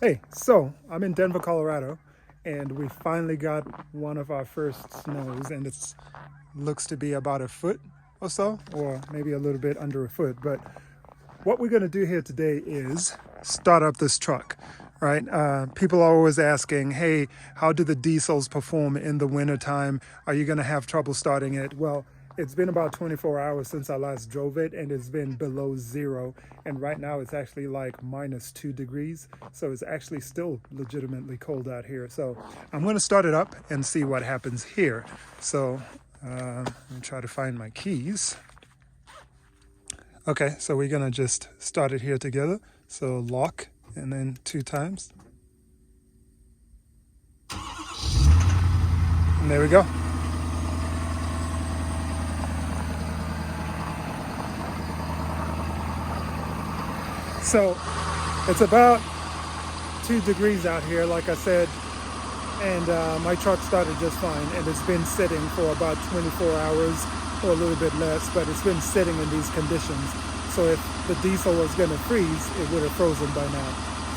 Hey, so I'm in Denver, Colorado, and we finally got one of our first snows, and it looks to be about a foot or so, or maybe a little bit under a foot. But what we're going to do here today is start up this truck, right? People are always asking, hey, how do the diesels perform in the wintertime? Are you going to have trouble starting it? Well, it's been about 24 hours since I last drove it, and it's been below zero. And right now it's actually like -2 degrees. So it's actually still legitimately cold out here. So I'm going to start it up and see what happens here. So let me try to find my keys. Okay, so we're gonna just start it here together. So lock and then 2 times. And there we go. So it's about 2 degrees out here, like I said, and my truck started just fine, and it's been sitting for about 24 hours or a little bit less, but it's been sitting in these conditions. So if the diesel was going to freeze, it would have frozen by now.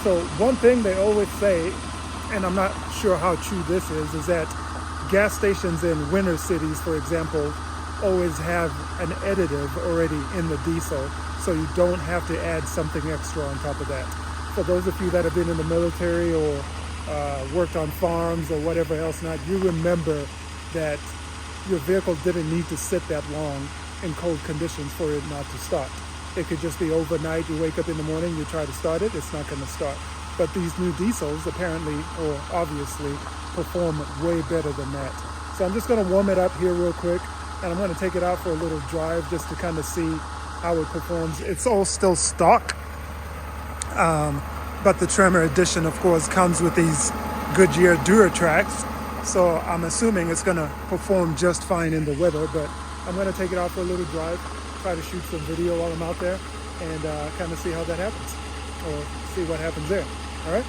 So one thing they always say, and I'm not sure how true this is that gas stations in winter cities, for example, always have an additive already in the diesel, so you don't have to add something extra on top of that. For those of you that have been in the military or worked on farms or whatever else not, you remember that your vehicle didn't need to sit that long in cold conditions for it not to start. It could just be overnight, you wake up in the morning, you try to start it, it's not going to start. But these new diesels apparently, or obviously, perform way better than that. So I'm just going to warm it up here real quick, and I'm going to take it out for a little drive just to kind of see how it performs. It's all still stock, but the Tremor edition, of course, comes with these Goodyear Duratracks. So I'm assuming it's going to perform just fine in the weather, but I'm going to take it out for a little drive, try to shoot some video while I'm out there, and kind of see how that happens, or see what happens there. All right?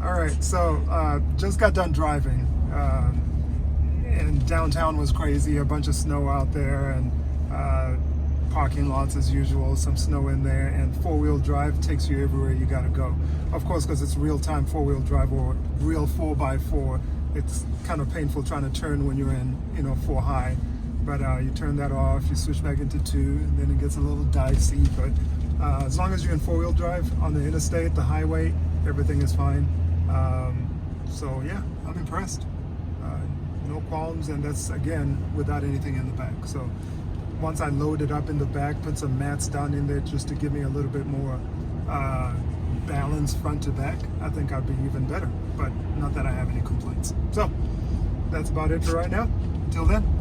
All right, so just got done driving, and downtown was crazy, a bunch of snow out there, and parking lots as usual, some snow in there, and four-wheel drive takes you everywhere you gotta go. Of course, because it's real-time four-wheel drive or real 4x4, it's kind of painful trying to turn when you're in, 4 high, but you turn that off, you switch back into 2, and then it gets a little dicey, but as long as you're in four-wheel drive on the interstate, the highway, everything is fine. So yeah, I'm impressed. No qualms, and that's again without anything in the back. So once I load it up in the back, put some mats down in there just to give me a little bit more balance front to back, I think I'd be even better. But not that I have any complaints. So that's about it for right now. Until then.